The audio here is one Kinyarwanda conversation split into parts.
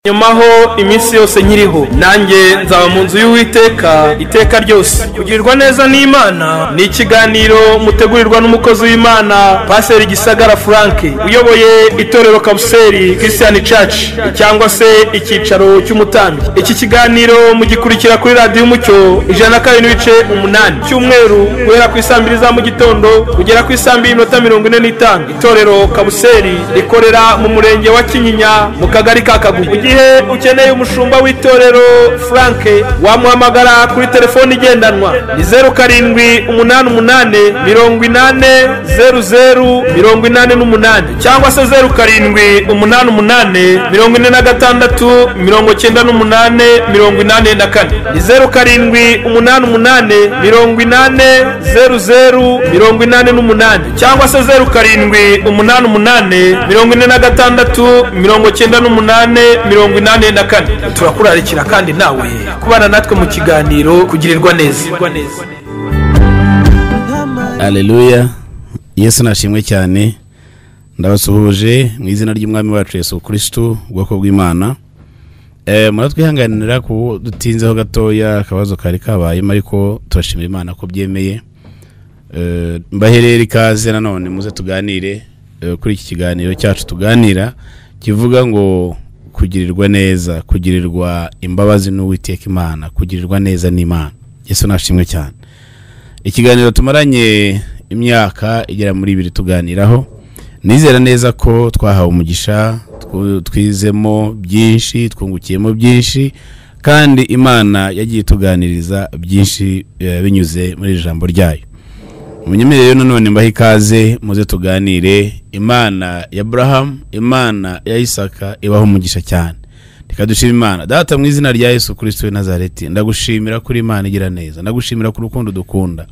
nyumaho iminsi yose nkiriho nanjye nzaba mu nzu y'Uwiteka iteka ryose. Kugirirwa neza n'Imana ni ikiganiro mutegurirwa n'umukozi w'Imana Pastor Gisagara Frank uyoboye itorero Kabuseri Christian Church cyangwa se icyicaro cy'umutambyi. Iki kiganiro mugikurikira kuri radio Umucyo 102.8 cyumweru guhera ku isambiri za mu gitondo kugera ku isambiri 45. Itorero Kabuseri rikorera mu murenge wa Kinyinya mu kagari ka Kagugu. Igihe ukeneye umushumba w'itorero Frank wamuhamagara kuri telefone igendanwa ni 0788800088 cyangwa se 0788469884 ni 0788800088 cyangwa se 0788469884. Turakurarikira kandi nawe kubana natwe mu kiganiro kugirirwa neza. Haleluya. Yesu nashimwe cyane. Ndabasuhuje mu izina ry'Umwami wacu Yesu Kristo ubwoko bw'Imana. Muratwihanganira ko dutinzeho gatoya akabazo kari kabaye ariko turashimira Imana ko byemeye. Mbaherera ikaze nanone muze tuganire kuri iki kiganiro cyacu tuganira kivuga ngo kugirirwa neza, kugirirwa imbabazi n'Uwiteka Imana, kugirirwa neza n'Imana. Yesu nashimwe cyane. Ikiganiro tumaranye imyaka igera muri 2 tuganiraho. Nizera neza ko twahawe umugisha, twizemo byinshi, twungukiyemo byinshi, kandi Imana yagiye tuganiriza byinshi binyuze muri ijambo ryayo. Munyemerere none mbahe ikaze muze tuganire. Imana ya Abraham, Imana ya Isaka ibaho umugisha cyane. Rikadushima Imana. Data mu izina rya Yesu Kristo w'i Nazareti, ndagushimira kuri Imana igira neza, ndagushimira ku rukundo dukunda,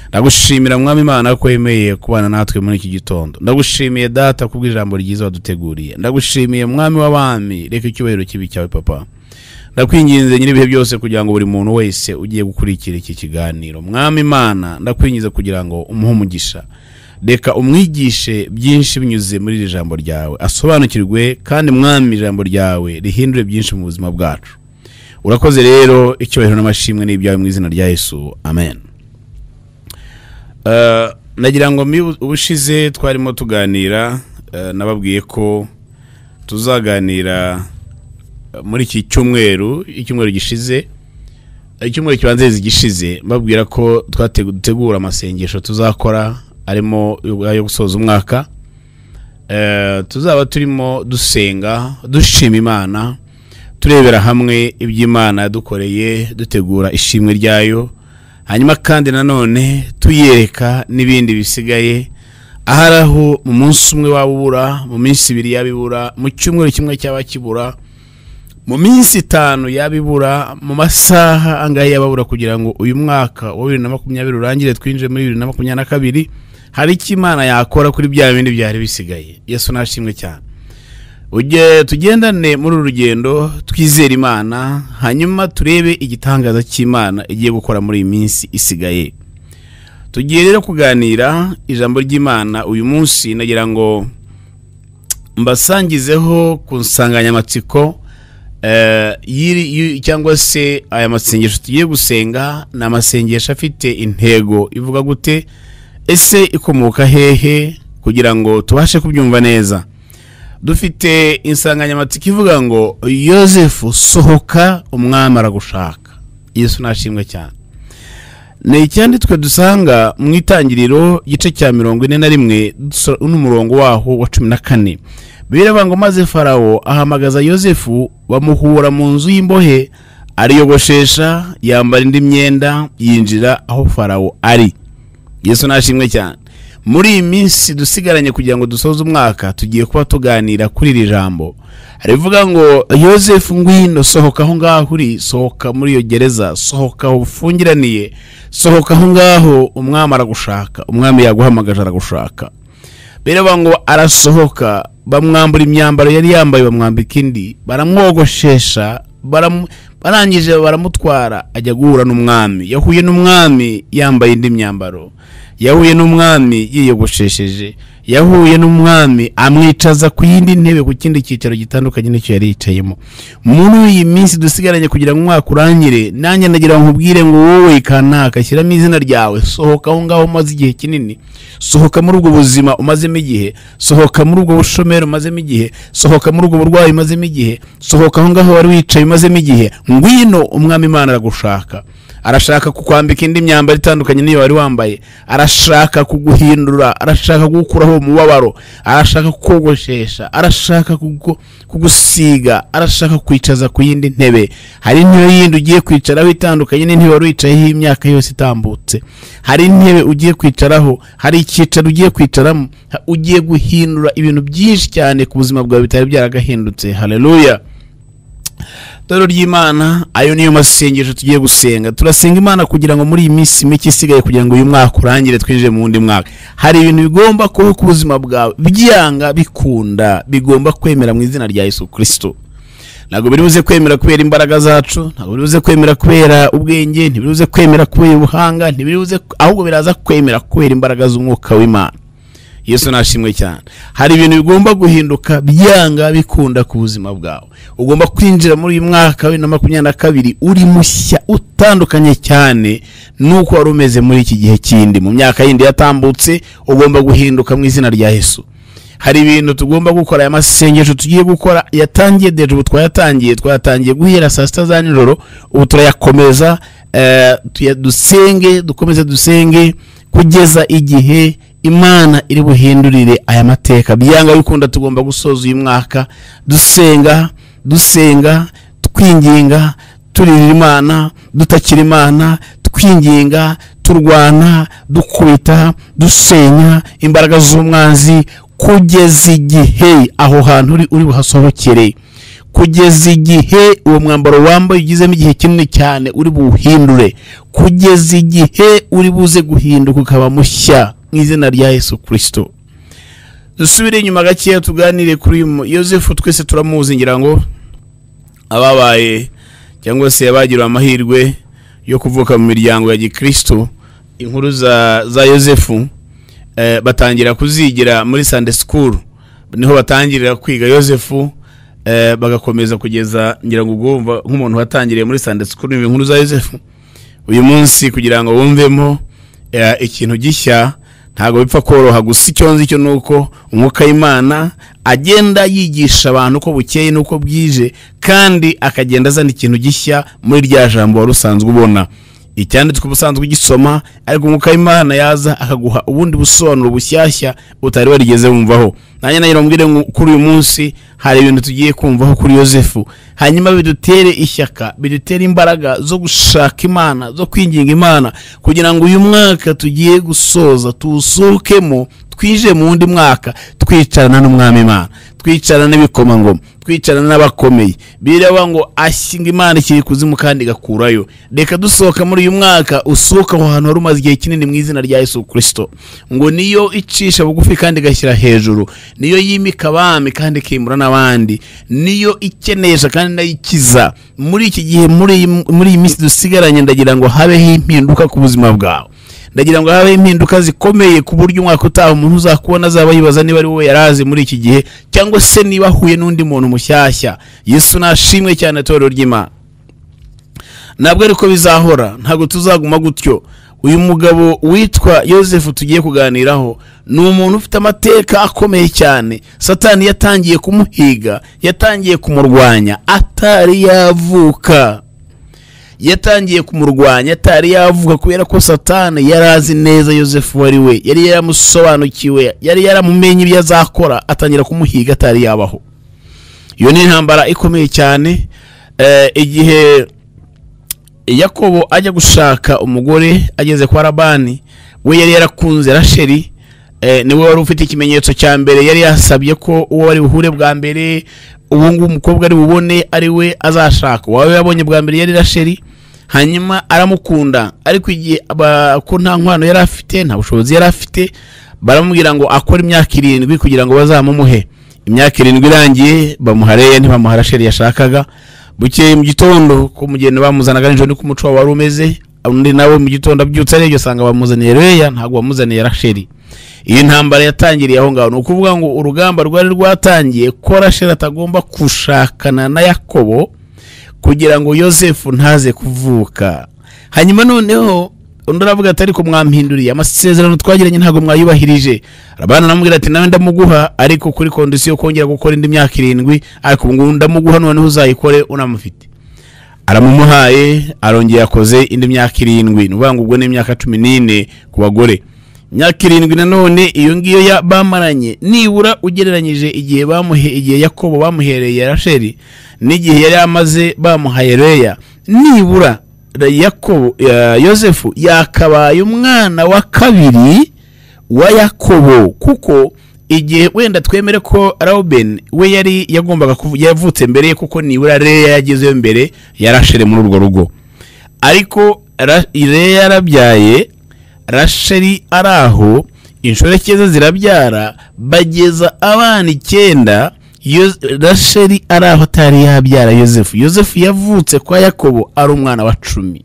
ndagushimira Mwami Imana ko yemeye kubana natwe muri iki gitondo, ndagushimiye Data kubw'ijambo ryiza waduteguriye, ndagushimiye Mwami w'abami, reka icyubahiro kibi cyawe Papa. Ndakwinginze nyiribihe byose kugira ngo buri muntu wese ugiye gukurikira iki kiganiro, Mwami Imana ndakwingiza kugira ngo umuhe umugisha, reka umwigishe byinshi binyuze muri iri jambo ryawe, asobanukirwe kandi Mwami ijambo ryawe rihindure byinshi mu buzima bwacu. Urakoze rero, icyubahiro n'amashimwe n'ibyawe mu izina rya Yesu, amen. Nagira ngo ubushize twarimo tuganira, nababwiye ko tuzaganira muri iki cyumweru, icyumweru gishize, icyumweru kibanziriza gishize, mbabwira ko twategura amasengesho tuzakora arimo yo gusoza umwaka. Tuzaba turimo dusenga, dushima Imana, turebera hamwe iby'Imana yadukoreye, dutegura ishimwe ryayo, hanyuma kandi nanone tuyereka n'ibindi bisigaye aharaho mu munsi umwe wabura, mu minsi 2 yabibura, mu cyumweru kimwe cyaba kibura, mu minsi 5 yabibura, mu masaha angahe yababura, kugira ngo uyu mwaka wa 2020 urangire twinje muri 2022 hari iki Imana yakora kuri bya bindi byari bisigaye. Yesu nashimwe cyane. Tugendane muri urugendo, twizera Imana, hanyuma turebe igitangaza cy'Imana igiye gukora muri iyi minsi isigaye. Tugiye rero kuganira ijambo ry'Imana uyu munsi. Nagira ngo mbasangizeho ku nsanganyamatsiko cyangwa se aya masengesho tugiye gusenga na amasengesho afite intego ivuga gute, ese ikomoka hehe, kugira ngo tubashe kubyumva neza. Dufite insanganyamatsiko ivuga ngo Yosefu sohoka umwami aragushaka. Yesu nashimwe cyane. Ni icyanditswe dusanga mu itangiriro igice cya 41 n'umurongo waho wa 14. Biraba ngo maze Farawo ahamagaza Yosefu, bamuhura mu nzu y'imbohe, ariyogoshesha, yambara indi myenda, yinjira aho Farawo ari. Yesu nashimwe cyane. Muri iyi minsi dusigaranye kugira ngo dusoze umwaka, tugiye kuba tuganira kuri iri jambo. Rivuga ngo Yosefu ngwino, sohoka aho ngaho uri, sohoka muri iyo gereza, sohoka aho ufungiraniye, sohoka aho ngaho umwami aragushaka, umwami yaguhamagaje aragushaka. Biraba ngo arasohoka, bamwambura imyambaro yari yambaye, bamwambika indi, baramwogoshesha, barangije baramutwara, ajya guhura n'umwami. Yahuye n'umwami yambaye indi myambaro, yahuye n'umwami yiyogoshesheje, yahuye n'umwami amwicaza ku yindi ntebe ku kindi cyicaro gitandukanye n'icyo yari yicayemo. Muri iyi minsi dusigaranye kugira ngo umwaka urangire, nanjye ndagira ngo nkubwire ngo wowe kanaka shyiramo izina ryawe, sohoka aho ngaho umaze igihe kinini, sohoka muri ubwo buzima umazemo igihe, sohoka muri ubwo bushomeri umazemo igihe, sohoka muri ubwo burwayi umazemo igihe, sohoka aho ngaho wari wicaye umazemo igihe. Ngwino, umwami Imana aragushaka. Arashaka kukwambika indi myambaro itandukanye niyo wari wambaye, arashaka kuguhindura, arashaka kugukuraho umubabaro, arashaka kukogoshesha, arashaka kugusiga, arashaka kwicaza ku yindi ntebe. Hari intebe yindi ugiye kwicaraho itandukanye n'intebe wari wicayeho imyaka yose itambutse. Hari intebe ugiye kwicaraho, hari icyicaro ugiye kwicaramo, ugiye guhindura ibintu byinshi cyane ku buzima bwawe bitari byaragahindutse. Haleluya. Toro ry'Imana, ayo niyo masengesho tugiye gusenga. Turasenga Imana kugira ngo muri iyi minsi mike isigaye kugira ngo uyu mwaka urangire twinjire mu wundi mwaka, hari ibintu bigomba kuba ku buzima bwawe byanga bikunda, bigomba kwemera mu izina rya Yesu Kristo. Ntabwo biri buze kwemera kubera imbaraga zacu, ntabwo biri buze kwemera kubera ubwenge, ntibiri buze kwemera kubera ubuhanga, ntibiri buze, ahubwo biraza kwemera kubera imbaraga z'umwuka w'Imana. Yesu nashimwe cyane. Hari ibintu bigomba guhinduka byanga bikunda ku buzima bwawe. Ugomba kwinjira muri uyu mwaka wa 2022 uri mushya, utandukanye cyane nuko wari umeze muri iki gihe kindi mu myaka yindi yatambutse. Ugomba guhinduka mu izina rya Yesu. Hari ibintu tugomba gukora, aya masengesho tugiye gukora yatangiye deje, ubu twayatangiye guhera saa 6 za nijoro, ubu turayakomeza, dukomeze dusenge kugeza igihe Imana iri buhindurire aya mateka. Byanga bikunda tugomba gusoza uyu mwaka dusenga, twinginga, turira Imana, dutakira Imana, twinginga, turwana, dukubita, dusenya imbaraga z'umwanzi kugeza igihe aho hantu uri buhasohokere, kugeza igihe uwo mwambaro wambaye ugizemo igihe kinini cyane uri buhindure, kugeza igihe uri buze guhinduka ukaba mushya mu izina rya Yesu Kristo. Dusubire inyuma gakeya tuganire kuri Yosefu. Twese turamuzi, ngira ngo ababaye cyangwa se abagira amahirwe yo kuvuka mu miryango ya Gikristo. Inkuru za Yosefu batangira kuzigira muri Sunday school, niho batangirira kwiga Yosefu, bagakomeza kugeza, ngira ngo ugomba nk'umuntu watangiriye muri Sunday school inkuru za Yosefu. Uyu munsi kugira ngo wumvemo ikintu gishya ntago bipfa koroha, gusa icyo nzi cyo nuko umwuka w'Imana agenda yigisha abantu uko bukeye nuko bwije, kandi akagenda azana ikintu gishya muri rya jambo wari usanzwe ubona. Icyanditswe ubusanzwe gisoma, ariko umwuka w'Imana yaza akaguha ubundi busobanuro bushyashya utari warigeze wumvaho. Nanjye nayirombwire kuri uyu munsi hari ibintu tugiye kumvaho kuri Yosefu, hanyuma bidutere ishyaka, bidutere imbaraga zo gushaka Imana, zo kwinginga Imana kugira ngo uyu mwaka tugiye gusoza tuwusohokemo, twije mu wundi mwaka twicarana n'umwami Imana, twicarana n'ibikomangoma, twicarana n'abakomeye. Bireba ngo ashinga Imana ikiri kuzimu kandi gakurayo. Reka dusohoka muri uyu mwaka usohoka aho hantu harumaze igihe kinini mu izina rya Yesu Kristo. Ngo niyo icisha bugufi kandi gashyira hejuru, niyo yimika abami kandi kimura n'abandi, niyo ikenesha kandi nayikiza. Muri iki gihe, muri iyi minsi dusigaranye, ndagira ngo habeho impinduka ku buzima bwawe. Ndagira ngo habeho impinduka zikomeye ku buryo umwaka utaha umuntu uzakubona azaba yibaza niba ari wowe yarazi muri iki gihe, cyangwa se niba ahuye n'undi muntu mushyashya. Yesu nashimwe cyane, torero ry'Imana. Ntabwo ariko bizahora, ntabwo tuzaguma gutyo. Uyu mugabo witwa Yosefu tugiye kuganiraho ni umuntu ufite amateka akomeye cyane. Satani yatangiye kumuhiga, yatangiye kumurwanya atari yavuka. Yatangiye kumurwanya atari yavuga, kubera ko Satani yarazi neza Yosefu wari we, yari yaramusobanukiwe, yari yaramumenye ibyo azakora, atangira kumuhiga atari yabaho. Iyo ni intambara ikomeye cyane. Igihe Yakobo ajya gushaka umugore ageze kwa Labani, we yari yarakunze Rasheli, niwe wari ufite ikimenyetso cya mbere, yari yasabye ko uwo wari buhure bwa mbere, ubungu umukobwa ari bubone ari we azashaka. Wawe yabonye bwa mbere yari Rasheli, hanyuma aramukunda, ariko igihe ko nta nkwano yari afite, nta bushobozi yari afite, baramubwira ngo akora imyaka 7 kugira ngo bazamumuhe. Imyaka 7 irangiye bamuhareye, ntibamuha Rasheli yashakaga. Bukeye mu gitondo ko mugende bamuzanaga nijoro ni kumuco wari umeze, undi nawe mu gitondo abyutse ariko sanga bamuzaniye Leya, ntago bamuzaniye Rasheli. iyi ntambara yatangiriye aho ngaho. Ni ukuvuga ngo urugamba rwari rwatangiye ko Rasheli atagomba gushakana na Yakobo kugira ngo Yosefu ntaze kuvuka. Hanyuma noneho undi aravuga ati ariko mwampinduriye amasezerano twagiranye ntago mwayubahirije. Rabana namubwira ati nawe ndamuguha ariko kuri kondisiyo kongera gukora indi myaka 7, ariko ngo ndamuguha noneho uzayikore unamufite. Aramumuhaye, arongeye yakoze indi myaka 7. Nuvuga ngo ubwo ni imyaka 14 ku bagore. Myaka 7 nanone iyo ngiyo bamaranye nibura ugereranyije igihe Yakobo bamuhereye Rasheli n'igihe yari amaze bamuhaye Leya, nibura Yakobo Yosefu yakabaye umwana wa kabiri wa Yakobo, kuko igihe wenda twemere ko Reuben we yari yagombaga yavutse mbere kuko nibura Leya yagezeyo mbere ya Rasheli muri urwo rugo, ariko Leya yarabyaye, Rasheli araho, inshoreke ze zirabyara, bageza abana 9. Rasheli araho atari yabyara Yosefu. Yosefu yavutse kwa Yakobo ari umwana wa 10.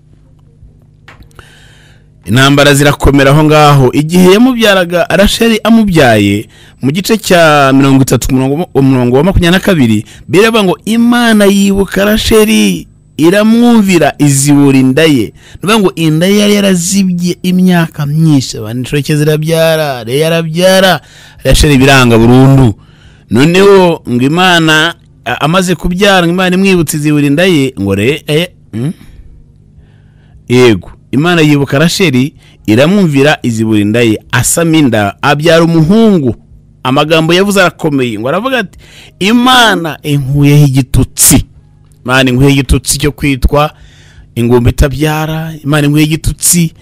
Intambara zirakomera aho ngaho. Igihe yamubyaraga Rasheli amubyaye mu gice cya 30:22 bireba ngo Imana yibuka Rasheli iramwumvira izibura inda ye. Nuvuga ngo inda ye yari yarazibye imyaka myinshi, abantu inshoreke zirabyara, Leya yarabyara, Rasheli biranga burundu. Noneho ngo Imana amaze kubyara, Imana imwibutse izibura inda ye ngo yego Imana yibuka Rasheli iramwumvira izibura inda ye, asama inda abyara umuhungu. Amagambo yavuze arakomeye ngo aravuga ati Imana inkuyeho igitutsi. Imana inkuyeho igitutsi cyo kwitwa ingumba itabyara. Imana inkuyeho igitutsi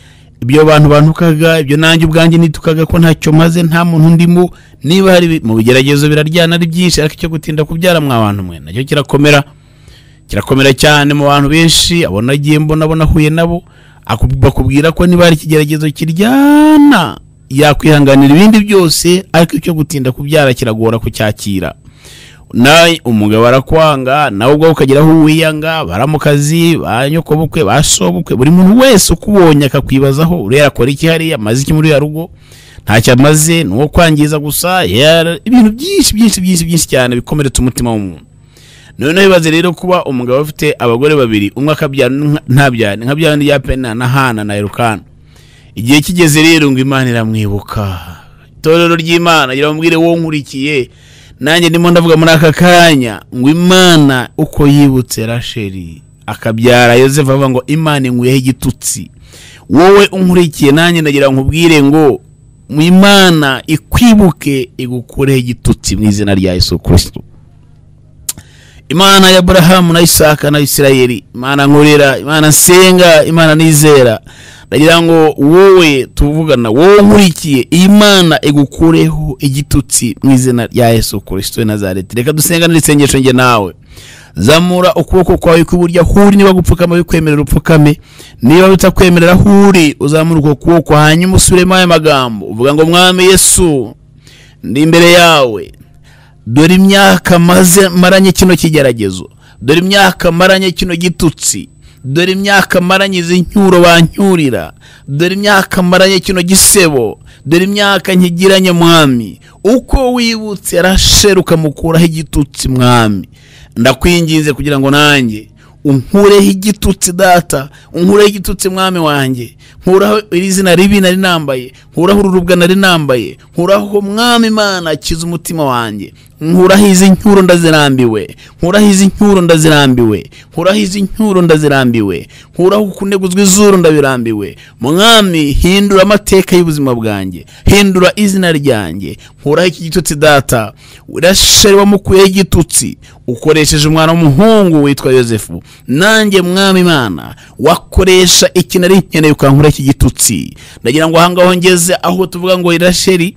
ibyo abantu bantukaga, ibyo nanjye ubwanjye nitukaga ko ntacyo maze, nta muntu ndimo. Niba hari mu bigeragezo biraryana ari byinshi, ariko cyo gutinda kubyara mwabantu mwe nacyo kirakomera cyane mu bantu benshi. Abona agiye mbona huye nabo bakubwira ko niba ari ikigeragezo kiryana yakwihanganira ibindi byose, ariko cyo gutinda kubyara kiragora kucyakira. Nawe umugabo arakwanga, nawe ubwo ukageraho wiyanga, baramukazi, banyokobukwe, basobukwe, buri muntu wese ukubonye akakwibazaho urera akora iki hari amaze iki muri ya rugo, ntacyo amaze nuwo kwangiza gusa. Ibintu byinshi cyane bikomeretse umutima w'umuntu. None bibaze rero kuba umugabo ufite abagore 2, umwe akabyara ntabyane, nkabyara ndi ya Pena na Hana na Elukana. Igihe kigeze rero ngo Imana iramwibuka. Itorero ry'Imana iramubwire wo nkurikiye, nanjye ndimo ndavuga muri aka kanya ngo Imana uko yibutse Rasheli akabyara Yosefu, avuga ngo Imana inkuyeho igitutsi. Wowe unkurikiye nanjye ndagira nkubwire ngo mu Imana ikwibuke igukureho igitutsi mu izina rya Yesu Kristo. Imana ya Abrahamu na Isaka na Isirayeli, Imana nkorera, Imana nsenga, Imana nizera, ndagira ngo wowe tuvugana, wowe nkurikiye, Imana igukureho igitutsi mu izina rya Yesu Kristo wa Nazareti. Reka dusenga n'isengesho nge nawe. Zamura ukuboko kwawe kw'iburyo huri, niba gupfukama bikwemerera upfukame, niba bitakwemerera huri uzamura uko kuboko, hanyuma usubiremo aya magambo uvuga ngo Mwami Yesu ndi imbere yawe, dore imyaka maranye kino kigeragezo, dore imyaka maranye kino gitutsi, dore imyaka maranye izi ncyuro bancyurira, dore imyaka maranye kino gisebo, dore imyaka nkigiranye Mwami. Uko wibutse Rasheli ukamukuraho igitutsi Mwami, ndakwinginze kugira ngo nanjye unkureho igitutsi Data, unkureho igitutsi Mwami wanjye, nkuraho iri zina ribi nari nambaye, nkuraho urubwa nari nambaye, nkuraho Mwami Imana akiza umutima wanjye, nkuraho izi ncyuro ndazirambiwe, nkuraho izi ncyuro ndazirambiwe, nkuraho izi ncyuro ndazirambiwe, nkuraho kuneguzwa izuru ndabirambiwe. Mwami hindura amateka y'ubuzima bwanjye, hindura izina ryanjye, nkuraho iki gitutsi Data. Rasheli wamukuyeho igitutsi ukoresheje umwana w'umuhungu witwa Yosefu, nanjye Mwami Imana wakoresha iki nari nkeneye ukankura iki gitutsi. Ndagira ngo ahangaho ngeze aho tuvuga ngo Rasheli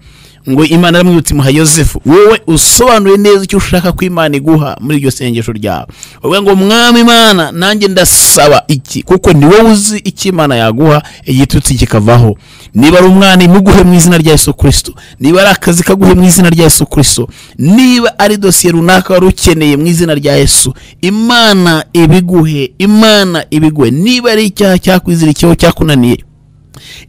ngo Imana aramwibutse imuha Yosefu, wowe usobanuye neza icyo ushaka ko Imana iguha muri iryo sengesho ryawe. Uvuga ngo Mwami Imana nanjye ndasaba iki, kuko ni wowe uzi icyo Imana yaguha igitutsi kikavaho. Niba ari umwana imuguhe mu izina rya Yesu Kristo, niba ari akazi kaguhe mu izina rya Yesu Kristo, niba ari dosiye runaka wari ukeneye mu izina rya Yesu, Imana ibiguhe, Imana ibiguhe. Niba ari icyaha cyakwizirikiyeho cyakunaniye,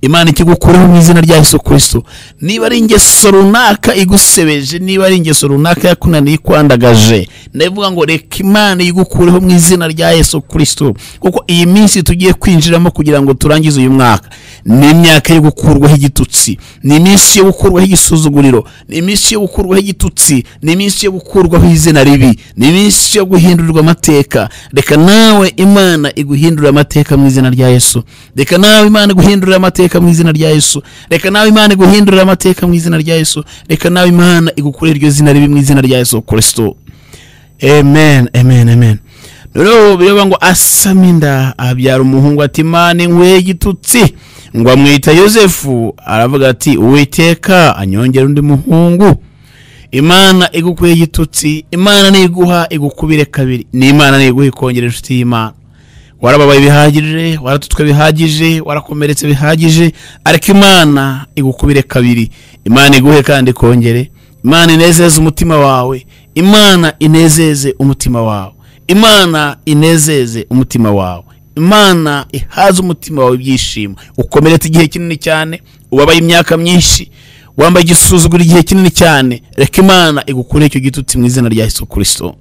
Imana ikigukureho mu izina rya Yesu Kristo. Niba ari ingeso runaka igusebeje, niba ari ingeso runaka yakunaniye kwandagaje, ndavuga ngo reka Imana igukureho mu izina rya Yesu Kristo, kuko iyi minsi tugiye kwinjiramo kugira ngo turangize uyu mwaka ni imyaka yo gukurwaho igitutsi, ni iminsi yo gukurwaho igisuzuguriro, ni iminsi yo gukurwaho igitutsi, ni iminsi yo gukurwaho izina ribi, ni iminsi yo guhindurirwa amateka. Reka nawe Imana iguhindurira amateka mu izina rya Yesu. Reka nawe Imana iguhindurira amateka mu izina rya Yesu. Reka nawe Imana iguhindurira amateka mu izina rya Yesu. Reka nawe Imana igukurira iryo zina ribi mu izina rya Yesu Kristo. Amen, amen, amen. Rero bireba ngo Asaminda abyara umuhungu ati Imana inkwe igitutsi, ngo amwita Yosefu. Aravuga ati Uwiteka anyongera undi muhungu. Imana igukuye igitutsi, Imana niguha igukubire kabiri, ni Imana niguha ikongera inshuti y'Imana. Warababaye bihagije, waratutwe bihagije, warakomeretse bihagije, ariko Imana igukubire kabiri. Imana iguhe kandi kongere. Imana inezeze umutima wawe, Imana inezeze umutima wawe, Imana inezeze umutima wawe, Imana ihaze umutima wawe ibyishimo. Ukomeretse igihe kinini cyane, ubabaye imyaka myinshi, wambaye igisuzuguro igihe kinini cyane, reka Imana igukure icyo gitutsi mu izina rya Yesu Kristo.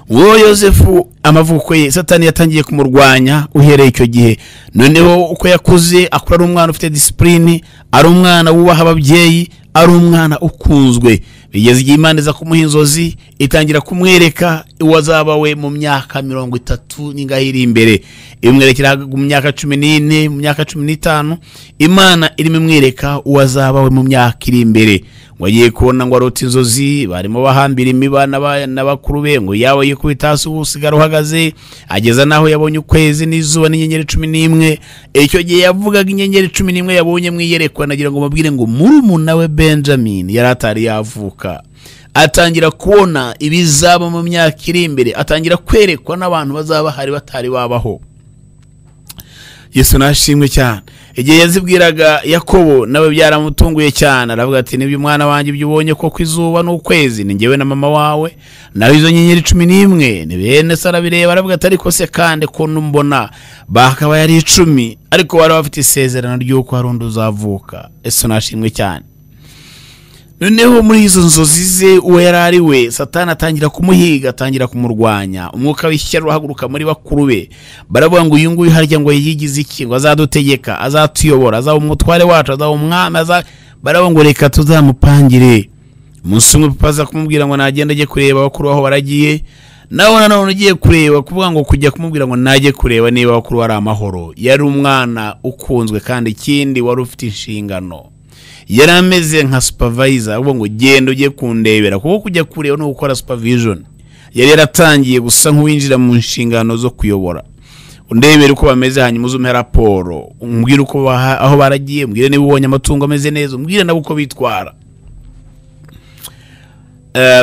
Uwo Yosefu amavuko ye Satani yatangiye kumurwanya uhereye icyo gihe. Noneho uko yakuze akura ari umwana ufite discipline, ari umwana wubaha ababyeyi, ari umwana ukunzwe. Bigeze igihe Imana iza kumuha inzozi, itangira kumwereka uwazaba we mu myaka 30 n'ingahiri imbere. Imwerekera mu myaka 14, mu myaka 15, Imana irimo imwereka uwazaba we mu myaka iri imbere. Ngo agiye kubona ngo arota inzozi, barimo bahambira imibana n'abakuru be, ngo yawe yikubita hasi usigara uhagaze. Ageza naho yabonye ukwezi n'izuba n'inyenyeri 11. Icyo gihe yavugaga inyenyeri 11 yabonye mwiyerekwa, nagira ngo mabwire ngo murumuna we Benjamin yari atari yavuka. Atangira kubona ibizaba mu myaka iri imbere, atangira kwerekwa n'abantu bazaba hari batari babaho. Yesu nashimwe cyane. Igihe yazibwiraga Yakobo nawe byaramutunguye cyane, aravuga ati nibyo mwana wanjye byubonye ko kwizuba n'ukwezi ni ngewe na mama wawe, nawe izo nyenyeri 11 ni bene Sara bireba. Aravuga ati ariko se kandi ko numbona bakaba yari 10, ariko wari bafite isezerano ry'uko hari undi uzavuka. Yesu nashimwe cyane. Noneho muri izo nzozi ze uwo yarari we Satani atangira kumuhiga, atangira kumurwanya. Umwuka w'ishyari uhaguruka muri bakuru be, baravuga ngo uyu nguyu harya ngo yigize iki, ngo azadutegeka, azatuyobora, azaba umutware wacu, azaba umwami, baravuga ngo reka tuzamupangire. Umunsi umwe papa aza kumubwira ngo nagenda ajye kureba bakuru aho baragiye. Nawe nanone ugiye kureba, kuvuga ngo kujya kumubwira ngo najye kureba niba bakuru ari amahoro. Yari umwana ukunzwe kandi ikindi wari ufite inshingano. Yarameze nka supervisor, ahubwo ngo genda ujye kundebera, kuko kujya kureba no gukora supervision. Yari yaratangiye gusa nk'uwinjira mu nshingano zo kuyobora. Undebere uko bameze, hanyuma uzume raporo, umbwire uko aho baragiye, umbwire niba ubonye amatungo ameze neza, umbwire nabo uko bitwara.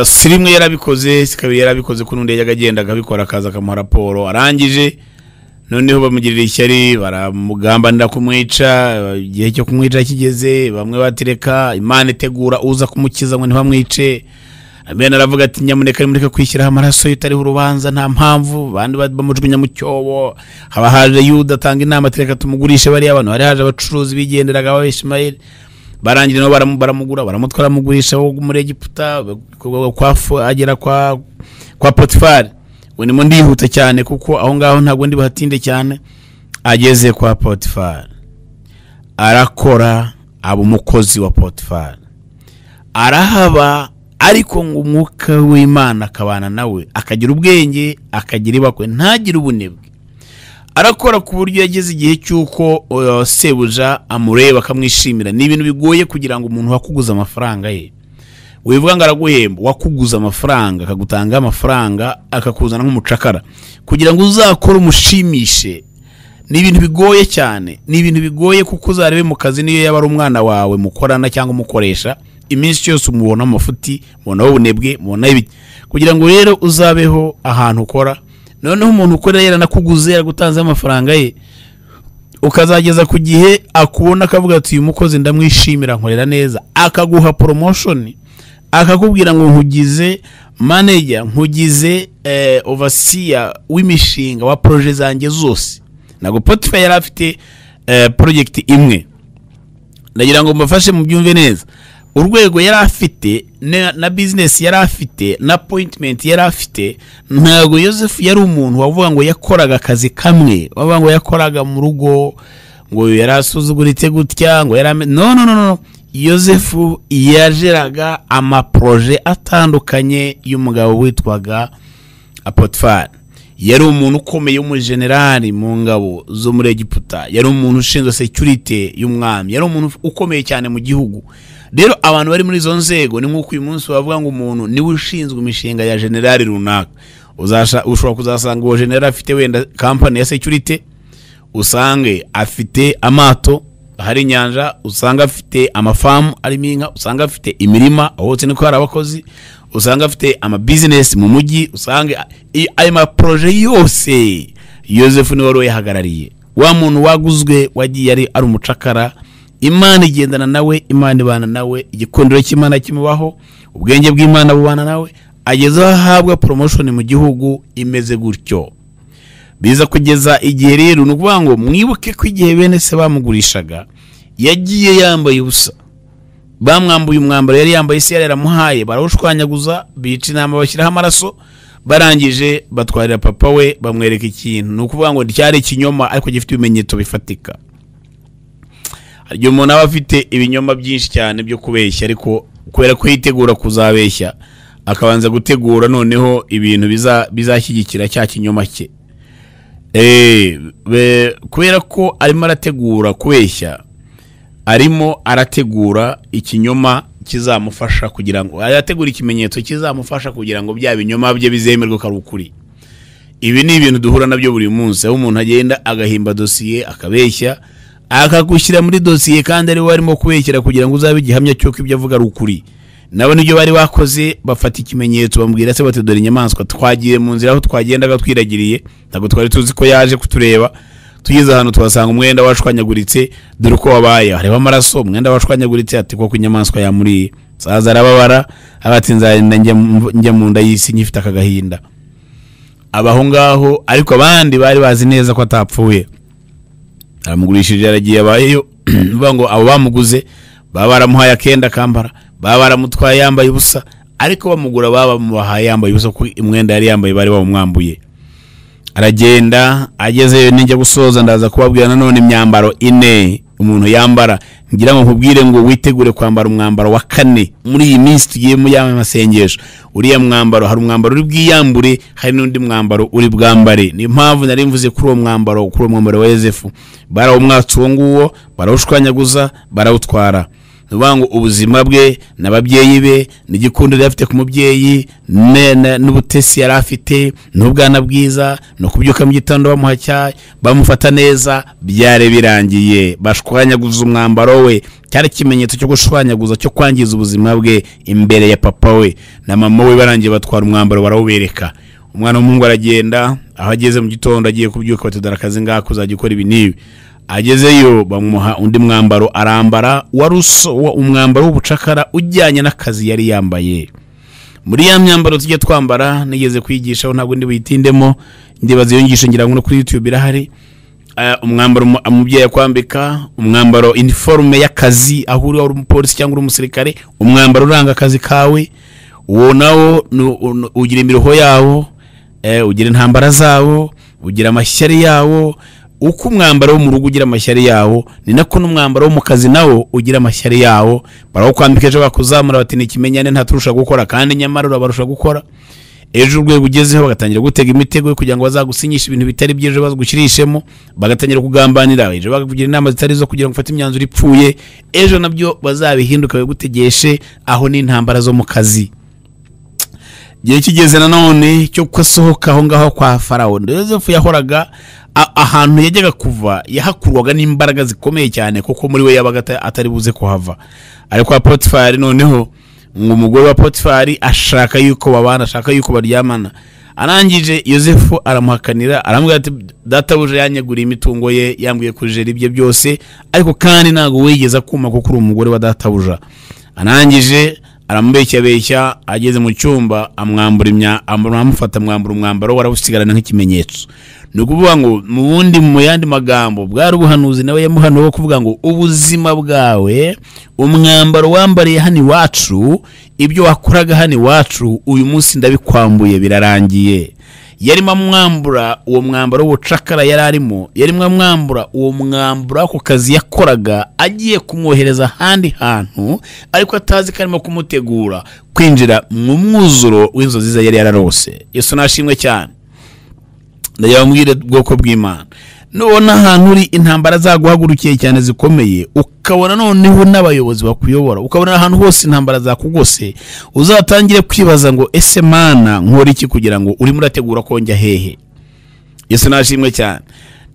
Sirimwe yarabikoze, sikabiri yarabikoze, kunundi yajyaga agenda akabikora, akaza akamuha raporo. Arangije noneho bamugirira ishyari, baramugambanira kumwica. Igihe cyo kumwica kigeze, bamwe batireka Imana itegura uza kumukiza ngo ntibamwice. Abena aravuga ati nyamuneka nimureke kwishyiraho amaraso yitariho urubanza nta mpamvu. Bandi bamujugunya mu cyobo. Haba haje Yuda atanga inama ati reka tumugurishe bari abantu. Hari haje abacuruzi bigenderaga ba Ishmael. Barangira no baramugura, baramutwara mugurisha wo muri Egiputa, agera kwa Potifari. Wene mo ndihuta cyane kuko aho ngaho ntabwo ndi bahatinde cyane. Ageze kwa Potifari, arakora, aba umukozi wa Potifari, arahaba. Ariko ngo umwuka w'Imana akabana nawe, akagira ubwenge, akagira ibakwe, ntagira ubunebwe. Arakora ku buryo yageze igihe cyuko sebuja amureba akamwishimira. Ni ibintu bigoye kugira ngo umuntu wakuguza amafaranga ye, wivuga ngo araguhemba, wakuguza amafaranga, akagutanga amafaranga, akakuzana nk'umucakara kugira ngo uzakore umushimishe. Ni ibintu bigoye cyane, ni ibintu bigoye kuko uzarebe mu kazi niyo yaba ari umwana wawe mukorana cyangwa umukoresha, iminsi yose umubona amafuti, mubona ubunebwe, mubona ibi, kugira ngo rero uzabeho ahantu ukora. Noneho umuntu ukorera yaranakuguze, yaragutanze amafaranga ye, ukazageza ku gihe akubona akavuga ati uyu mukozi ndamwishimira, nkorera neza, akaguha promotion, akakubwira ngo nkugize manager, nkugize overseer w'imishinga wa project zanjye zose. Nago Potifa yari afite project imwe. Ndagira ngo mbafashe mu byumve neza urwego yari afite na business yari afite na appointment yari afite. Ntago Joseph yari umuntu wavuga ngo yakoraga akazi kamwe, wavuga ngo yakoraga mu rugo, ngo yarasuzuguritse gutya, ngo no. Joseph yajeraga amaproje atandukanye y'umugabo witwaga Potifari. Yari umuntu ukomeye w'umujenerali mu ngabo zo muri Egiputa, yari umuntu ushinzwe security y'umwami, yari umuntu ukomeye cyane mu gihugu. Rero abantu bari muri izo nzego ni nk'uko uyu munsi bavuga ngo umuntu niwe ushinzwe imishinga ya generali runaka. Ushobora kuzasanga uwo generali afite wenda company ya security, usange afite amato hari inyanja, usanga afite amafamu arimo inka, usanga afite imirima hose niko hari abakozi, usanga afite ama business mu mujyi, usanga ayo ma projet yose Joseph ni wari yahagarariye. Wa muntu waguzwe wagiye ari umucakara, Imana igendana nawe, Imana ibana nawe, igikundiro cy'Imana kimubaho, ubwenge bw'Imana bubana nawe, ageze ahabwa promotion mu gihugu imeze gutyo. Biza kugeza igihe rero nukuvuga ngo mwibuke ko igihe bene se bamugurishaga yagiye yambaye ubusa, bamwambuye umwambaro yari yambaye, se yari yaramuhaye, barawushwanyaguza, bica inama bashyiraho amaraso, barangije batwarira papa we bamwereka ikintu. Nukuvuga ngo cyari ikinyoma ariko gifite ibimenyetso bifatika. Haryo umuntu aba afite ibinyoma byinshi cyane byo kubeshya, ariko kubera ko yitegura kuzabeshya akabanza gutegura noneho ibintu bizashyigikira cya kinyoma cye. Kubera ko arimo arategura kubeshya, arimo arategura ikinyoma kizamufasha kugira ngo arategura ikimenyetso kizamufasha kugira ngo bya binyoma bye bizemerwe ko ari ukuri. Ibi ni ibintu duhura nabyo buri munsi, aho umuntu agenda agahimba dosiye akabeshya, akagushyira muri dosiye kandi ari we arimo kubekera kugira ngo uzabe igihamya cyo ko ibyo avuga ari ukuri. Nabo nibyo bari bakoze, bafata ikimenyetso bamubwira se bati dore inyamaswa twagiye mu nzira aho twagendaga twiragiriye, ntabwo twari tuzi ko yaje kutureba. Tugeze hano twasanga umwenda washwanyaguritse, dore uko wabaye hareba amaraso, umwenda washwanyaguritse, ati koko inyamaswa yamuriye. Saza arababara abati nzarinda njya mu nda y'isi nyifite akagahinda. Abaho ngaho, ariko abandi bari bazi neza ko atapfuye. Aramugurishije aragiye abayeyo, bivuga ngo abo bamuguze baba baramuhaye akenda kambara, baba baramutwaye yambaye ubusa, ariko bamugura baba bamuhaye yambaye ubusa ko umwenda yari yambaye bari bamwambuye. Aragenda, agezeyo ninjya gusoza ndaza kubabwira nanone imyambaro ine umuntu yambara. Ngira ngo nkubwire ngo witegure kwambara umwambaro wa kane muri iyi minsi tugiye mu y'amasengesho. Uriya mwambaro, hari umwambaro uri bwiyambure, hari n'undi mwambaro uri bwambare. Ni impamvu nari mvuze kuri uwo mwambaro wa Yosefu. Barawumwatsa uwo nguwo, barawushwanyaguza, barawutwara. Nubango ubuzima bwe n'ababyeyi be n'igikundiro yafite ku mubyeyi n'ubutesi yari afite n'ubwana bwiza no kubyuka mu gitondo bamuhacyaye bamufata neza, byare birangiye bashwanyaguza umwambaro we. Cyari kimenyetso cyo gushwanyaguza, cyo kwangiza ubuzima bwe imbere ya papa we na mama we. Barangiye batwara umwambaro barawubereka. Umwana w'umuhungu aragenda, aho ageze mu gitondo agiye kubyuka batudara akazi ngako uzajya ukora ibi nibi. Agezeyo bamuha undi mwambaro arambara, waruso umwambaro w'ubucakara ujyanye n'akazi yari yambaye. Muri ya myambaro tujye twambara nigeze kwigishaho, ntabwo ndi buyitindemo, ndibaza iyo ngisho ngira ngo no kuri YouTube irahari. Umwambaro umubyeyi kwambika, umwambaro uniforme y'akazi aho uri umupolisi cyangwa uri umusirikare, umwambaro uranga akazi kawe. Uwo nawo ugira imiroho yawo, ugira intambara zawo, ugira amashyari yawo. Uko umwambaro wo mu rugo ugira amashyari yawo, ni nako n'umwambaro wo mu kazi nawo ugira amashyari yawo. Barakwambika ejo bakuzamura bati ni kimenyane ntaturusha gukora, kandi nyamara urabarusha gukora. Ejo urwego ugezeho bagatangira gutega imitego kugira ngo bazagusinyisha ibintu bitari byejo bazgushyirishemo, bagatangira kugambanira. Ejo bakakugira inama zitari zo kugira ngo ufate imyanzuro ipfuye, ejo nabyo bazabihinduka bagutegeshe. Aho ni intambara zo mu kazi. Gihe kigeze nanone cyo kwasohoka aho ngaho kwa Farawo, Yosefu yahoraga ahantu yajyaga kuva yahakurwaga n'imbaraga zikomeye cyane, kuko muri we yabaga atari buze kuhava. Ariko kwa Potifari noneho ngo umugore wa Potifari ashaka yuko babana, ashaka yuko baryamana. Arangije Yosefu aramuhakanira, aramubwira ati databuja yanyeguriye imitungo ye, yambwiye kujera ibye byose, ariko kandi ntago wigeze akuma kuko uri umugore wa databuja. Arangije aramubeshya ageze mu cyumba amufata amwambura umwambaro warawusigarana nk'ikimenyetso. Ni ukuvuga ngo mu bundi mu yandi magambo bwari ubuhanuzi nawe yamuhanuye kuvuga ngo ubuzima bwawe, umwambaro wambariye hano iwacu, ibyo wakoraga hano iwacu, uyu munsi ndabikwambuye, birarangiye. Yarimo amwambura uwo mwambaro w'ubucakara yari arimo, yarimo amwambura uwo mwambaro ku kazi yakoraga, agiye kumwohereza ahandi hantu, ariko atazi ko arimo kumutegura kwinjira mu mwuzuro w'inzozi ze yari yararose. Yesu nashimwe cyane. Ndayabwire bwoko bw'Imana, nubona ahantu uri intambara zaguhagurukiye cyane zikomeye, ukabona noneho n'abayobozi bakuyobora, ukabona ahantu hose intambara zakugose, uzatangire kwibaza ngo ese Mana nkora iki kugira ngo urimo urategura ko njya hehe? Yesu nashimwe cyane.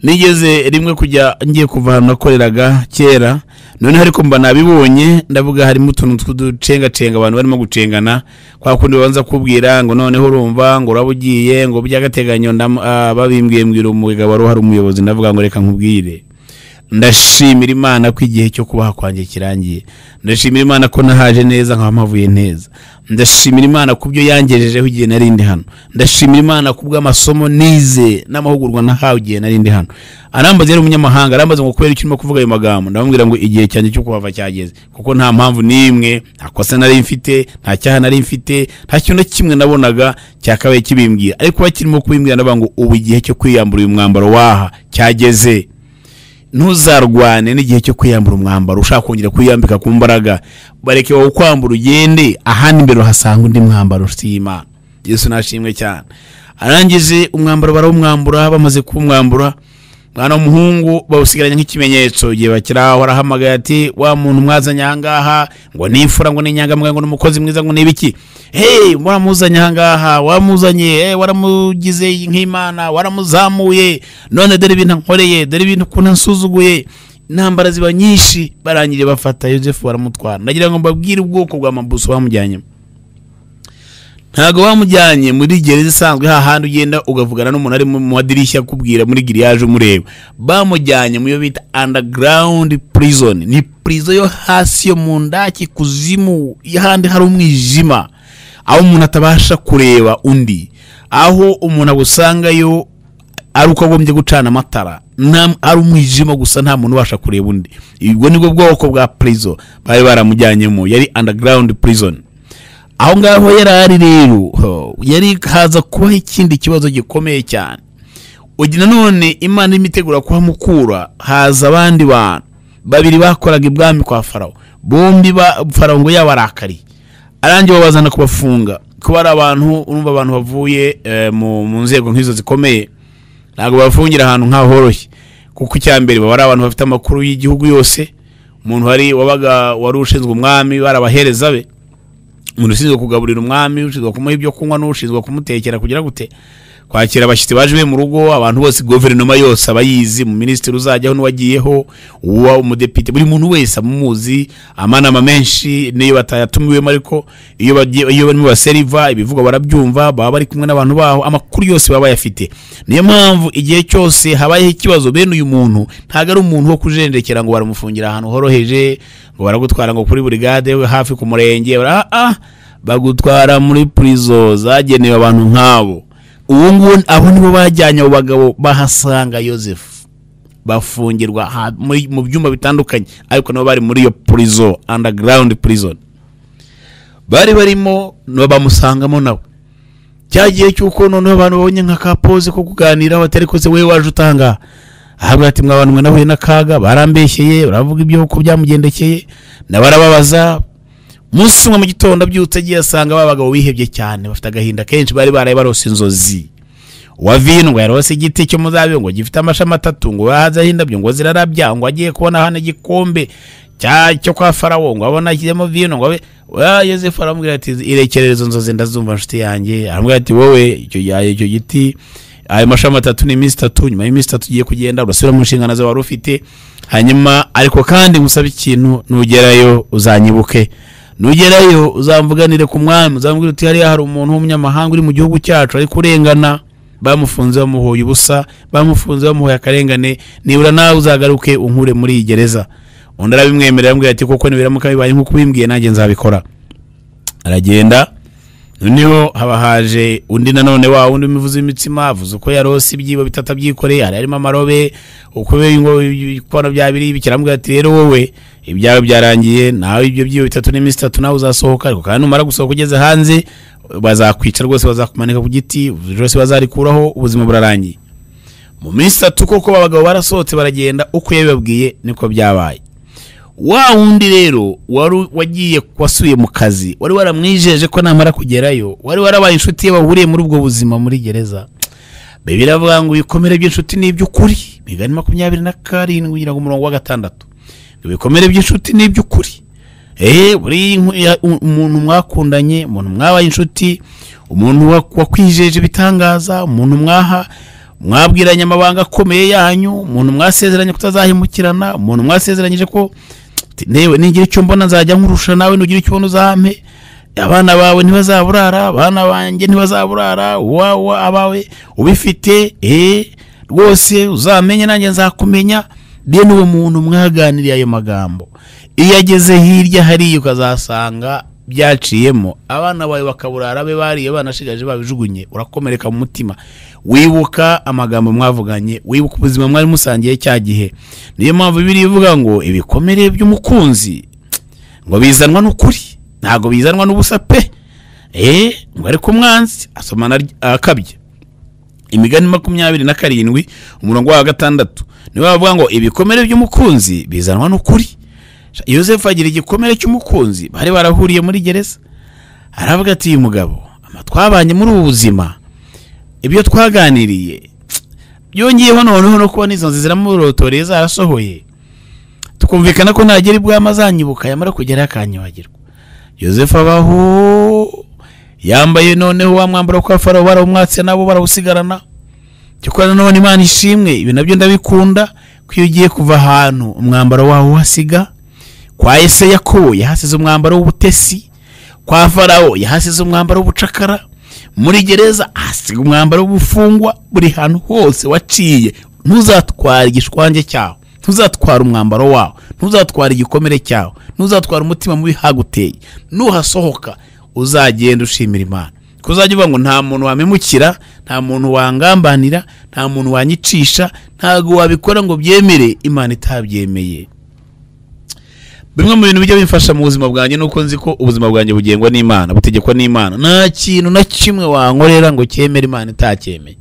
Nigeze rimwe kujya ngiye kuva ahantu nakoreraga kera, none ariko mba nabibonye, ndavuga harimo utuntu tw'uducenga abantu barimo gucengana, kwa kundi babanza kubwira ngo noneho urumva ngo urabugiye ngo by'agateganyo, babimbwiye mbwira umugabo wari hari umuyobozi, ndavuga ngo reka nkubwire, ndashimira Imana ko igihe cyo kubaha kwanjye kirangiye, ndashimira Imana ko nahaje neza nk'amavuye neza, ndashimira Imana kubyo yangejejeho igihe narindi hano, ndashimira Imana kubwo amasomo nize n'amahugurwa nahawe igihe narindi hano. Arambaza yari umunyamahanga, arambaza ngo kubera ikirimo kuvuga ayo magambo, ndamubwira ngo igihe cyanjye cyo kuhava cyageze, kuko nta mpamvu n'imwe, nta kosa nari mfite, nta cyaha nari mfite, nta kintu kimwe nabonaga cyakabaye kibimbwira, ariko bakirimo kubimbwira ndavuga ngo ubu igihe cyo kwiyambura uyu mwambaro waha cyageze. Ntuzarwane n'igihe cyo kwiyambura umwambaro ushaka kongera kwiyambika ku mbaraga, bareke wowe kwambura ugende ahandi imbere hasanga undi mwambaro usima. Yesu nashimwe cyane. Arangije umwambaro barawumwambura, bamaze kumwambura, mwana w'umuhungu bawusigaranye nk'ikimenyetso. Igihe bakiraho arahamagaye ati wa muntu mwazanye ahangaha ngo nifura ngo n'inyangamugayo ngo n'umukozi mwiza ngo n'ibiki, waramuzanye ahangaha, wamuzanye waramugize nk'Imana, waramuzamuye, none dore ibintu nkoreye, dore ibintu ukuntu nsuzuguye. Intambara ziba nyinshi, barangije bafata Yosefu baramutwara. Ndagira ngo mbabwire ubwoko bwa mabuso bamujyanye. Ntago bamujyanye muri gereza isanzwe hahandi ugenda ugavugana n'umuntu ari mu madirishya kubwira muri giriyaje umureba. Bamujyanye mu yo bita underground prison, ni prison yo hasi yo mu ndaki kuzimu, yahandi hari umwijima, aho umuntu atabasha kureba undi, aho umuntu agusangayo ari uko agombye gucana amatara, ari umwijima gusa, nta muntu ubasha kureba undi. Ibwo nibwo bwoko bwa prison bari baramujyanyemo, yari underground prison. Aho ngaho yarari rero yari haza kubaho ikindi kibazo gikomeye cyane. Ugira none Imana imitegura kuhamukura, haza abandi bantu babiri bakoraga ibwami kwa Farawo, bombi Farawo ngo yabarakari, arangiye babazana kubafunga. Kuba ari abantu, urumva abantu bavuye mu nzego nk'izo zikomeye, ntabwo bafungira ahantu nkaho horoshye, kuko icyambere baba ari abantu bafite amakuru y'igihugu yose. Umuntu wari ushinzwe umwami, barabahereza be, umuntu ushinzwe kugaburira umwami, ushinzwe kumuha ibyo kunywa, n'ushinzwe kumutekera kugira gute kwakira abashyitsi baje mu rugo. Abantu bose, guverinoma yose abayizi, mu minisitiri uzajyaho n'uwagiyeho, uwa umudepite, buri muntu wese amuzi. Amanama menshi niyo batayatumiwemo, ariko iyo barimo baseriva ibivuga barabyumva, baba bari kumwe n'abantu baho, amakuru yose baba bayafite. Niyo mpamvu igihe cyose habayeho ikibazo, bene uyu muntu ntago ari umuntu wo kujenjekera ngo baramufungira ahantu horoheje, ngo baragutwara ngo kuri brigade hafi ku murenge, bagutwara muri prison zagenewe abantu nk'abo. Uwo nguwo abo nibo bajyanye abo bagabo, bahasanga Yosefu bafungirwa mu byumba bitandukanye, ariko nabo bari muri iyo prison, underground prison bari barimo, no bamusangamo nabo. Cyagiye cyuko noneho abantu babonye nka kapoze ko kuganira, batari ko se wewe waje utanga, ahabwa ati mwabantu mwe nahuye n'akaga, barambeshyeye, baravuga ibyo uko byamugendekeye, nabarababaza. Musi mu gitondo byutse agiye asanga babagabo bihebye cyane, bafite agahinda kenshi, bari baraye barose inzozi. Wavino ngo yarose igiti cyo muzabiyo ngo gifite amashami 3, ngo haza hindabyo ngo zirarabya, ngo agiye kubona hano igikombe cyo kwa Farawo, ngo abona kiremo vino, ngo Yosefu aramubwira ati irekerezo nzozi ndazumva nshuti yanjye. Aramubwira ati wowe icyo giti, ayo mashami 3 ni iminsi 3, nyuma y'iminsi 3 ugiye kugenda urasubira mu nshingano zawe wari ufite. Hanyuma ariko kandi musaba ikintu, nugerayo uzanyibuke, nugerayo uzamvuganire ku mwami, uzambwira uti hari umuntu w'umunyamahanga uri mu gihugu cyacu ari kurengana, bamufunze bamuhoye ubusa, bamufunze bamuhoye akarengane, nibura nawe uzagaruke unkure muri iyi gereza. Undi arabimwemerera, ambwira ati koko nibiramuka bibaye nk'uko bimbwiye nanjye nzabikora. aragenda. Noneho haba haje undi nanone wa undi mivuze imitsima avuze uko yarose ibyibo bitata byikoreye harimo amarobe uko ngo ikona byabiri bikiramubwira ati rero wowe ibyawe byarangiye nawe ibyo byibo bitatu n'iminsi 3 nawe uzasohoka ariko kandi umara gusohoka ugeze hanze bazakwica rwose bazakumanika ku giti rwose bazarikuraho ubuzima burarangiye. Mu minsi 3 koko babagabo barasohotse baragenda uko yabibabwiye niko byabaye. Wa wundi rero wari wagiye kwasuye mu kazi wari waramwijeje ko namara kugerayo wari warabaye inshuti ye bahuriye muri ubwo buzima muri gereza. Bibiri avuga ngo ibikomere by'inshuti n'iby'ukuri Migani 27 kugira ngo umurongo wa 6 ibikomere by'inshuti n'iby'ukuri buri umuntu mwakundanye umuntu mwabaye inshuti umuntu wakwijeje bitangaza umuntu mwabwiranye amabanga akomeye yanyu umuntu mwasezeranye kutazahimukirana umuntu mwasezeranyije ko newe ningira icyo mbona nzajya nkurusha nawe nugira icyo nuzampe abana bawe ntibazaburara abana banjye ntibazaburara abawe ubifite rwose uzamenye nanjye nzakumenya bene uwo muntu mwaganiriye ayo magambo iyo ageze hirya hari ukazasanga byaciyemo abana bawe bakaburara be bariye banashigaje babijugunye urakomereka mu mutima wibuka amagambo mwavuganye wibuka ubuzima mwari musangiye cya gihe. Niyo mpamvu Bibiliya ivuga ngo ibikomere by'umukunzi ngo bizanwa n'ukuri ntago bizanwa n'ubusa pe ngo ariko umwanzi asomana akabye. Imigani 27 umurongo wa 6 niwe bavuga ngo ibikomere by'umukunzi bizanwa n'ukuri. Yosefu agira igikomere cy'umukunzi bari barahuriye muri gereza aravuga ati uyu mugabo twabanye muri ubu buzima ibyo twaganiriye byongeyeho noneho no kubona izo nzira murotoreye zarasohoye tukumvikana ko ntagera ibwama zanyibuka yamara kugera akanyibagirwa. Yosefu abaho yambaye noneho wa mwambaro kwa Farawo barawumwatse nabo barawusigarana cyokora none Imana ishimwe ibi nabyo ndabikunda kwiyogiye kuva ahantu umwambaro wawo wasiga. Kwa Yakobo yahasize umwambaro w'ubutesi kwa Farawo yahasize umwambaro w'ubucakara muri gereza ahasiga umwambaro w'ubufungwa buri hantu hose waciye ntuzatwara igishwanje cyawo ntuzatwara umwambaro wawo ntuzatwara igikomere cyawo ntuzatwara umutima mubi haguteye nuhasohoka uzagenda ushimira Imana kuzajya uvuga ngo nta muntu wamemukira nta muntu wangambanira nta muntu wanyicisha ntago wabikora ngo byemere Imana itabyemeye. Bimwe mu bintu bijya bimfasha mu buzima bwanjye nuko nzi ko ubuzima bwanjye bugengwa n'Imana butegekwa n'Imana nta kintu na kimwe wankorera ngo cyemere Imana itacyemeye.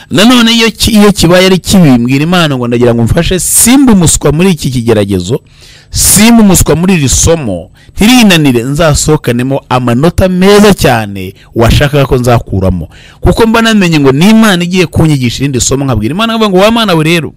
Nanone iyo kibaye ari kibimbwira Imana ngo ndagira ngo mfashe simba umuswa muri iki kigeragezo simba umuswa muri iri somo ntirinanire nzasohokanemo amanota meza cyane washakaga ko nzakuramo kuko mba namenye ngo n'Imana igiye kunyigisha irindi somo nkabwira Imana ngo wa Mana we rero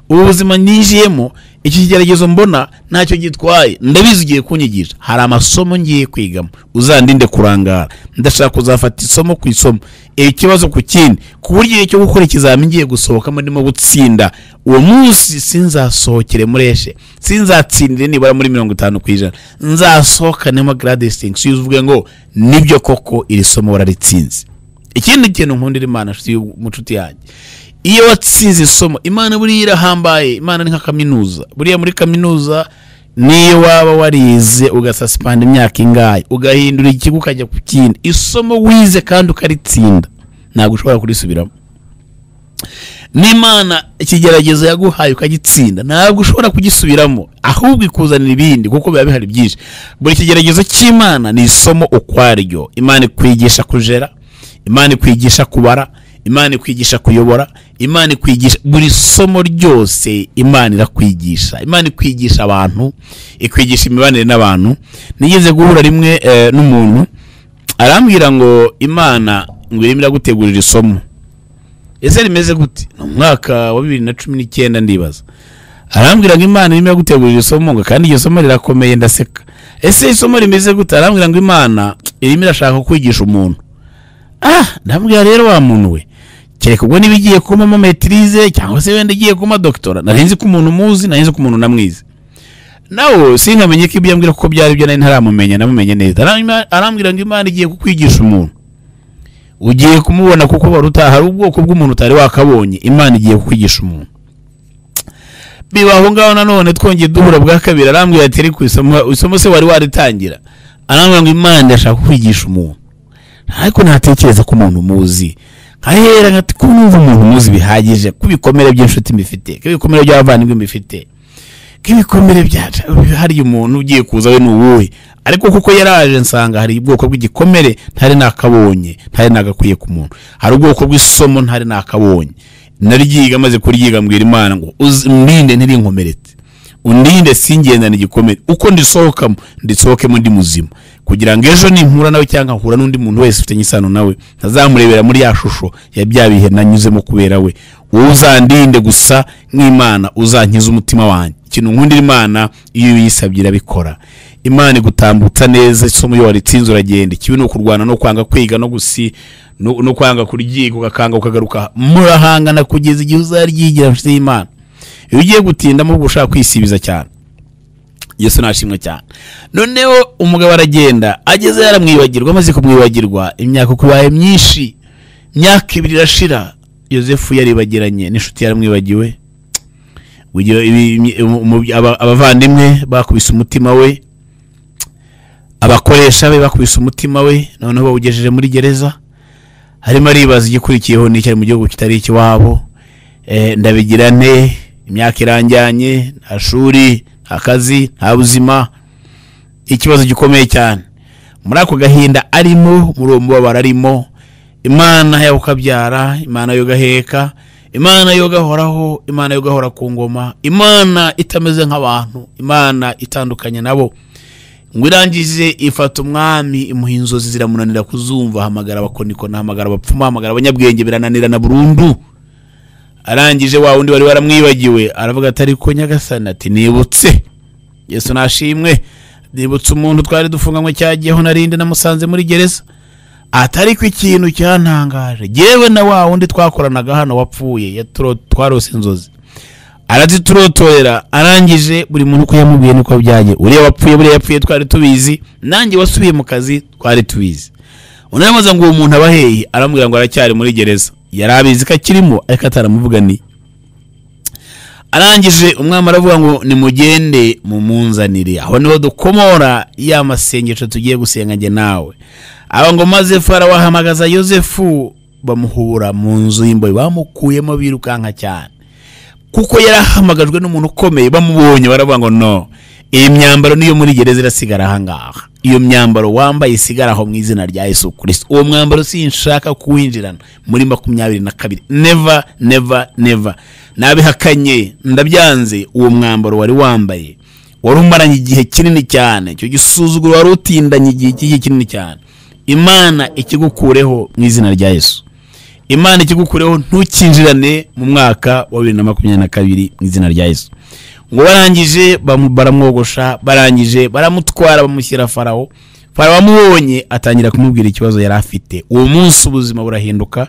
ubu buzima nijiyemo iki kigeragezo mbona ntacyo gitwaye ndabizi ugiye kunyigisha hari amasomo ngiye kwigamo uzandinde kurangara ndashaka kuzafata isomo ku isomo ikibazo ku kindi ku buryo cyo gukora ikizami ngiye gusohokamo ndimo gutsinda uwo munsi sinzasohokere mureshe sinzatsindire nibara muri 50% nzasohokanemo grade distinction uvuge ngo nibyo koko iri somo wararitsinze. Ikindi kintu nkundira Imana mucuti yanjye iyo watsinze isomo Imana buri irahambaye Imana ni nka kaminuza buriya muri kaminuza niyo waba warize ugasasuspend imyaka ingaye ugahindura ikigo ukajya ku kindi isomo wize kandi ukaritsinda ntago ushobora kurisubiramo. N'Imana ikigeragezo yaguhaye ukagitsinda ntago ushobora kugisubiramo ahubwo ikuzanira ibindi kuko biba bihari byinshi. Buri kigeragezo cy'Imana ni isomo ukwaryo. Imana ikwigisha kujera Imana ikwigisha kubara Imana ikwigisha kuyobora Imana ikwigisha buri somo ryose Imana irakwigisha. Imana ikwigisha abantu ikwigisha imibanire n'abantu. Nigeze guhura rimwe n'umuntu arambwira ngo Imana ngo irimo iragutegurira isomo ese rimeze gute no mwaka wa 2019 ndibaza arambwira ngo Imana irimo iragutegurira isomo ngo kandi iyo somo rirakomeye ndaseka ese isomo rimeze gute arambwira ngo Imana irimo irashaka kwigisha umuntu ndambwira rero wa muntu we kereka ubwo nibigiye kuma mu maîtrise cyangwa se wende giye kuma doctora narinzi ko umuntu muzi narinzi ko umuntu namwize nawo sinkamenye ko ibyo ambwira ko byari byo nari ntaramumenya namumenye neza arambwira ngo Imana igiye kukwigisha umuntu ugiye kumubona kuko baruta hari ubwoko bw'umuntu utari wakabonye Imana igiye kukwigisha umuntu. Bibaho ngaho nanone twongeye duhura bwa kabiri arambwira ati ari ku isomo se wari waritangira arambwira ngo Imana irashaka kwigisha umuntu, ariko ntatekereza ko umuntu muzi. Nkahera ngati ko numva umuntu muzi bihagije, kubikomere by'inshuti mbifite, kubikomere by'abavandimwe mbifite, kibikomere byaca hari umuntu ugiye kuza we n'uwuhe. Ariko kuko yaraje nsanga hari ubwoko bw'igikomere ntari nakabonye, ntari nagakwiye ku muntu. Hari ubwoko bw'isomo ntari nakabonye, naryiga maze kuryiga mbwira Imana ngo undinde ntirinkomeretse, undinde singendana igikomere, uko ndisohokemo ndi muzima, kugira ngo ejo nimpura nawe cyangwa nkahura n'undi muntu wese ufite isano nawe ntazamurebera muri ya shusho ya bya bihe nanyuzemo kubera we. Wowe uzandinde gusa nk'Imana, uzankiza umutima wanjye. Ikintu nkundira Imana iyo yisabye irabikora. Imana igutambutsa neza, isomo yo waritsinze uragenda. Ikibi ni ukurwana no kwanga kwiga no kwanga kuryiga ugakanga ukagaruka murahangana kugeza igihe uzaryigira mfite y'Imana. Iyo ugiye gutinda mu gushaka kwisibiza cyane, Yesu nashimwe cyane. Noneho umugabo aragenda, ageze yaramwibagirwa, amaze kumwibagirwa imyaka kubaye myinshi, imyaka 2 irashira. Yosefu yaribagiranye n'inshuti yaramwibagiwe, abavandimwe bakubise umutima we, abakoresha be bakubise umutima we, noneho bawugejeje muri gereza. Harimo aribaza igikurikiyeho n'icyo mu gihugu kitari ikiwabo, ndabigira nte, imyaka iranjyanye, nta shuri, nta kazi, nta buzima. Ikibazo gikomeye cyane. Muri ako gahinda arimo, muri uwo mubabaro arimo, Imana yawe ukabyara, Imana yo gaheka, Imana yo gahoraho, Imana yo gahora ku ngoma, Imana itameze nk'abantu, Imana itandukanye nabo. Ngo irangize ifata umwami imuha inzozi ziramunanira kuzumva, hamagara abakonikona, hamagara abapfuma, hamagara abanyabwenge birananirana burundu. Arangije wa wundi wari waramwibagiwe aravuga ati ariko Nyagasani, ati nibutse. Yesu nashimwe, nibutse umuntu twari dufunganywe cyagiyeho narinde namusanze muri gereza. Atari ko ikintu cyantangaje, jewe na wa wundi twakoranaga hano wapfuye twarose inzozi, araziturotorera. Arangije buri muntu ko yamubwiye niko byaje, uriya wapfuye buriya yapfuye twari tubizi, nanjye wasubiye mu kazi twari tubizi. Unamaze ngo uwo muntu abaheyi, aramubwira ngo aracyari muri gereza. Yarabizi ko akirimo ariko ataramuvuganiye. Arangije umwami aravuga ngo nimugende mumunzanire. Aho niho dukomora ya masengesho tugiye gusenga nge nawe. Aba ngo maze Farawo ahamagaza Yosefu, bamuhura mu nzu y'imbohe, bamukuyemo birukanka cyane, kuko yarahamagajwe n'umuntu ukomeye. Bamubonye baravuga ngo no, iyi myambaro niyo muri gereza irasigara ahangaha, iyo myambaro wambaye isigaraho mu izina rya Yesu Kristo. Uwo mwambaro sinshaka kuwinjirana muri 22. Never, never, never. Nabihakanye, ndabyanze. Uwo mwambaro wari wambaye wari umaranye igihe kinini cyane, cyo gisuzuguro wari utindanye igihe kinini cyane. Imana ikigukureho mu izina rya Yesu. Imana ikigukureho, ntukinjirane mu mwaka wa 2022 mu izina rya Yesu. Ngo barangije baramwogosha, barangije baramutwara bamushyira Farawo. Farawo amubonye atangira kumubwira ikibazo yari afite. Uwo munsi ubuzima burahinduka,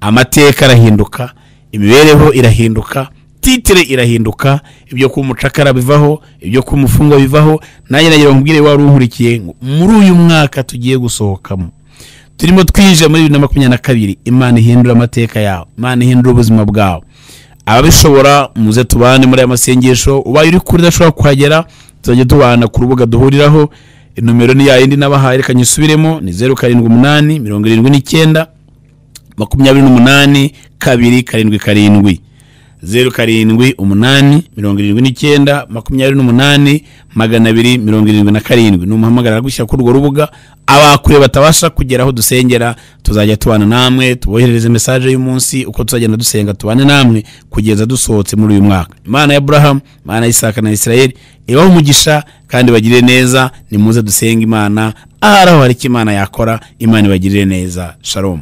amateka arahinduka, imibereho irahinduka, titire irahinduka, ibyo kumucakara bivaho, ibyo kumufungwa bivaho. Nanjye nagira nkubwire wari uhurikiye ngo muri uyu mwaka tugiye gusohokamo, turimo twinjira muri 2022, Imana ihindura amateka yawe, Imana ihindura ubuzima bwawe. Ababishobora muze tubane muri aya masengesho. Ubaye uri kuri udashobora kuhagera, tuzajya tubana ku rubuga duhuriraho. Numero ni yayindi nabahaye, reka nyisubiremo, ni 078 79 28 277. 078 79 28 277. Numuhamagara gushyira kuri urwo rubuga. Abakure batabasha kugera aho dusengera, tuzajya tubana namwe, tuboherereze message y'umunsi uko tuzagenda dusenga, tubane namwe kugeza dusohotse muri uyu mwaka. Imana ya Abraham, Imana ya Isaka na Israeli ibaho umugisha kandi bagirire neza. Nimuze dusenga Imana aharaho hari icyo Imana yakora. Imana ibagirire neza. Shalom.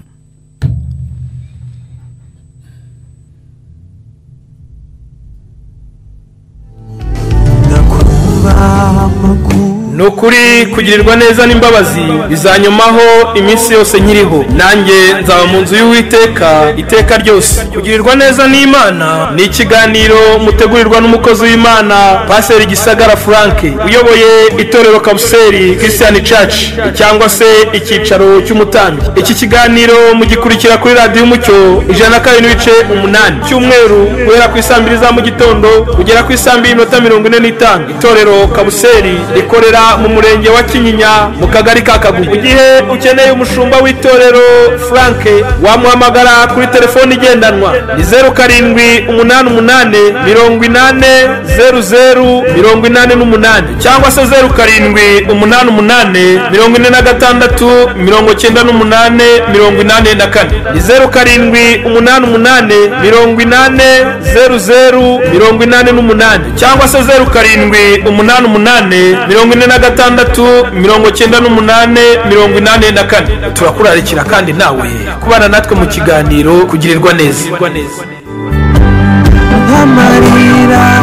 Nukuri kugirirwa neza n'imbabazi bizanyomaho iminsi yose nkiriho, nanjye nzaba mu nzu y'Uwiteka iteka ryose. Kugirirwa neza n'Imana ni ikiganiro mutegurirwa n'umukozi w'Imana Pastor Gisagara Frank, uyoboye itorero Kabuseri Christian Church cyangwa se icyicaro cy'umutambyi. Iki kiganiro mugikurikira kuri Radio Umucyo 102.8 cyumweru guhera ku 2:00 za mu gitondo kugera ku 2:45. Itorero Kabuseri rikorera mu murenge wa Kinyinya mu kagari ka Kagugu. Mu gihe ukeneye umushumba w'itorero Frank wamuhamagara kuri telefone igendanwa ni 0788800088 cyangwa se 0788469884 ni 0788800088 cyangwa se 0788469884. Turakurarikira kandi nawe kubana natwe mu kiganiro kugirirwa neza. Amarira